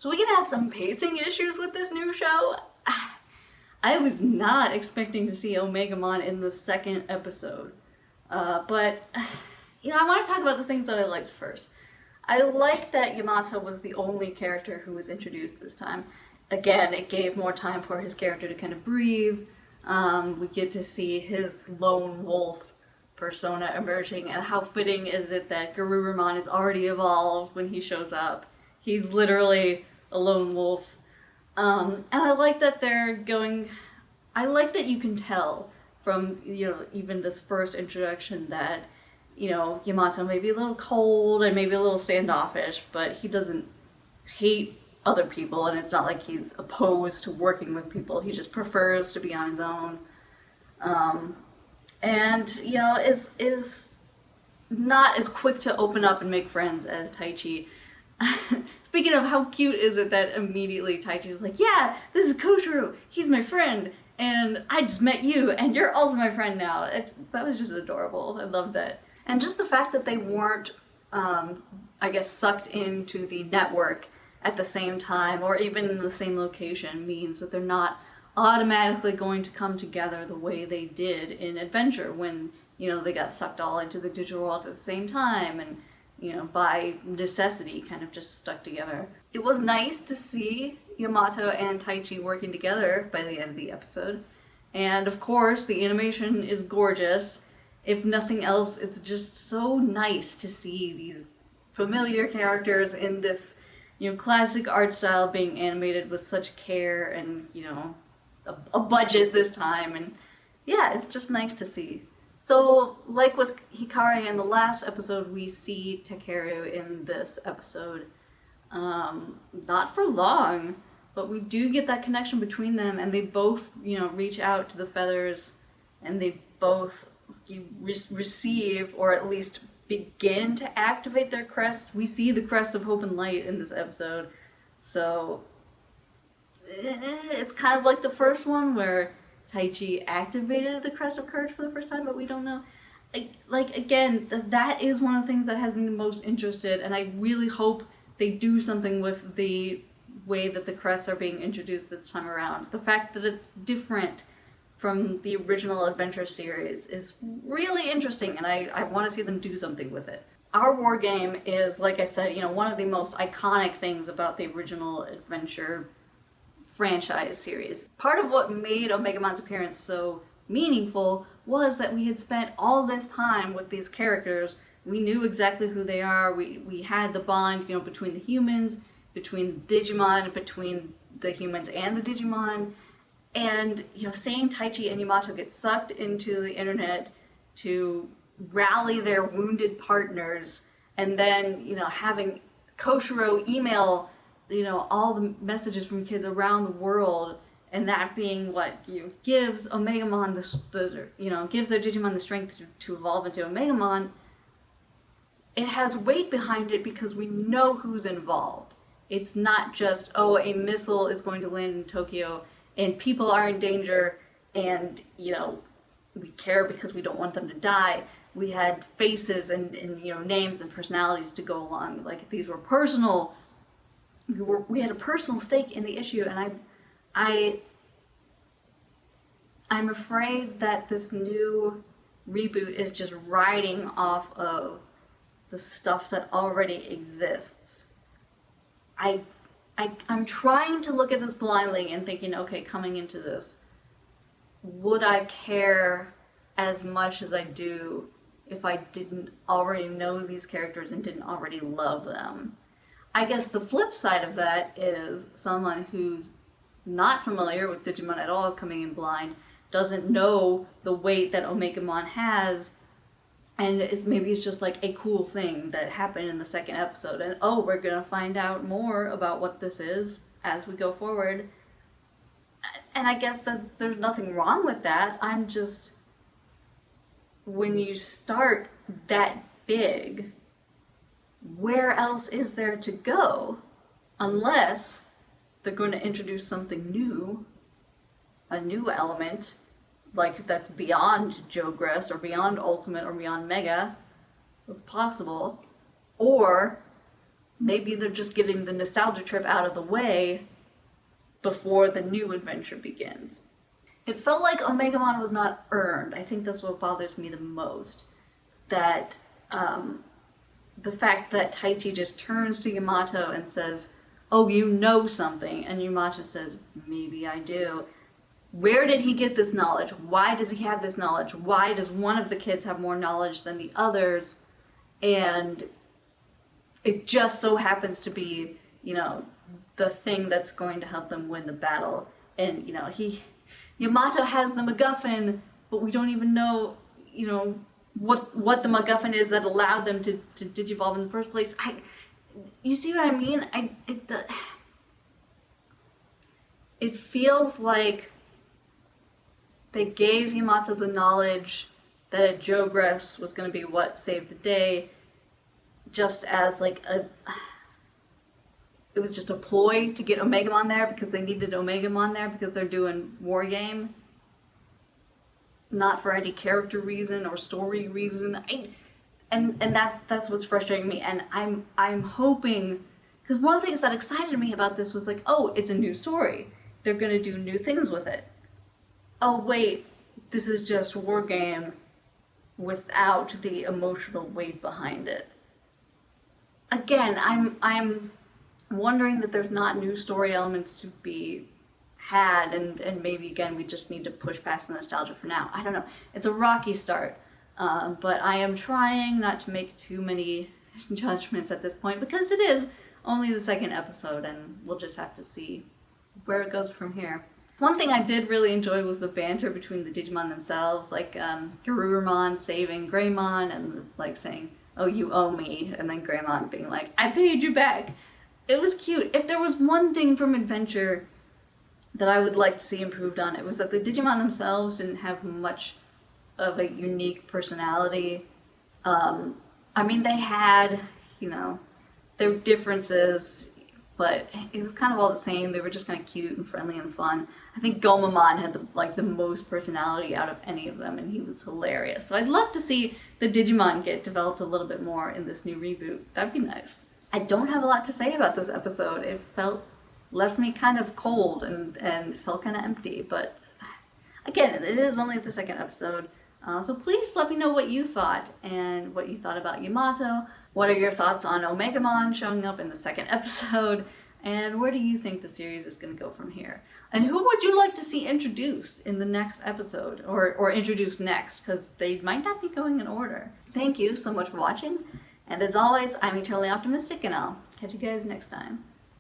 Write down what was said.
So we can have some pacing issues with this new show. I was not expecting to see Omegamon in the second episode. But, I want to talk about the things that I liked first. I like that Yamato was the only character who was introduced this time. Again, it gave more time for his character to kind of breathe. We get to see his lone wolf persona emerging, and how fitting is it that Garurumon is already evolved when he shows up. He's literally a lone wolf. And I like that I like that you can tell from, even this first introduction that, Yamato may be a little cold and maybe a little standoffish, but he doesn't hate other people, and it's not like he's opposed to working with people. He just prefers to be on his own. And, is not as quick to open up and make friends as Taichi. Speaking of, how cute is it that immediately Taichi's like, yeah, this is Koshiro, he's my friend, and I just met you, and you're also my friend now. That was just adorable. I loved that. And just the fact that they weren't, sucked into the network at the same time, or even in the same location, means that they're not automatically going to come together the way they did in Adventure, when, they got sucked all into the digital world at the same time, and, by necessity kind of just stuck together. It was nice to see Yamato and Taichi working together by the end of the episode. And of course, the animation is gorgeous. If nothing else, it's just so nice to see these familiar characters in this, classic art style being animated with such care and, a budget this time. And yeah, it's just nice to see. So, like with Hikari in the last episode, we see Takeru in this episode. Not for long, but we do get that connection between them, and they both, reach out to the feathers, and they both receive, or at least begin to activate their crests. We see the crest of hope and light in this episode, so it's kind of like the first one where Taichi activated the crest of courage for the first time, but we don't know. Again, that is one of the things that has me the most interested, and I really hope they do something with the way that the crests are being introduced this time around. The fact that it's different from the original Adventure series is really interesting, and I want to see them do something with it. Our war game is, like I said, one of the most iconic things about the original Adventure franchise series. Part of what made Omegamon's appearance so meaningful was that we had spent all this time with these characters. We knew exactly who they are. We had the bond, between the humans, between the Digimon, between the humans and the Digimon. And, seeing Taichi and Yamato get sucked into the internet to rally their wounded partners, and then, having Koshiro email, all the messages from kids around the world, and that being what gives Omegamon gives their Digimon the strength to evolve into Omegamon. It has weight behind it because we know who's involved. It's not just, a missile is going to land in Tokyo and people are in danger, and we care because we don't want them to die. We had faces and names and personalities to go along. Like, these were personal. We had a personal stake in the issue, and I'm afraid that this new reboot is just riding off of the stuff that already exists. I'm trying to look at this blindly and thinking, okay, coming into this, would I care as much as I do if I didn't already know these characters and didn't already love them? I guess the flip side of that is someone who's not familiar with Digimon at all, coming in blind, doesn't know the weight that Omegamon has, and maybe it's just like a cool thing that happened in the second episode, and we're gonna find out more about what this is as we go forward. And I guess that there's nothing wrong with that. I'm just, when you start that big, where else is there to go? Unless they're going to introduce something new, a new element, like that's beyond Jogress or beyond Ultimate or beyond Mega. It's possible. Or maybe they're just getting the nostalgia trip out of the way before the new adventure begins. It felt like Omegamon was not earned. I think that's what bothers me the most. That the fact that Taichi just turns to Yamato and says, "Oh, you know something," and Yamato says, "Maybe I do." Where did he get this knowledge? Why does he have this knowledge? Why does one of the kids have more knowledge than the others? And it just so happens to be, the thing that's going to help them win the battle. And, Yamato has the MacGuffin, but we don't even know, what the MacGuffin is that allowed them to digivolve in the first place. You see what I mean? It feels like they gave Yamato the knowledge that a Jogress was going to be what saved the day, just as it was just a ploy to get Omegamon there because they needed Omegamon there because they're doing War Game. Not for any character reason or story reason. And that's what's frustrating me. And I'm hoping, because one of the things that excited me about this was it's a new story. They're gonna do new things with it. Oh wait, this is just War Game without the emotional weight behind it. Again, I'm wondering that there's not new story elements to be had, and maybe again we just need to push past the nostalgia for now. I don't know. It's a rocky start, but I am trying not to make too many judgments at this point because it is only the second episode, and we'll just have to see where it goes from here. One thing I did really enjoy was the banter between the Digimon themselves, like Garurumon saving Greymon and saying, "Oh, you owe me," and then Greymon being like, "I paid you back." It was cute. If there was one thing from Adventure that I would like to see improved on, it was that the Digimon themselves didn't have much of a unique personality. They had, their differences, but it was kind of all the same. They were just kind of cute and friendly and fun. I think Gomamon had the most personality out of any of them, and he was hilarious. So I'd love to see the Digimon get developed a little bit more in this new reboot. That'd be nice. I don't have a lot to say about this episode. It left me kind of cold and felt kind of empty, but again, it is only the second episode. So please let me know what you thought and what you thought about Yamato. What are your thoughts on Omegamon showing up in the second episode? And where do you think the series is going to go from here? And who would you like to see introduced in the next episode? Or introduced next, because they might not be going in order. Thank you so much for watching. And as always, I'm eternally optimistic, and I'll catch you guys next time.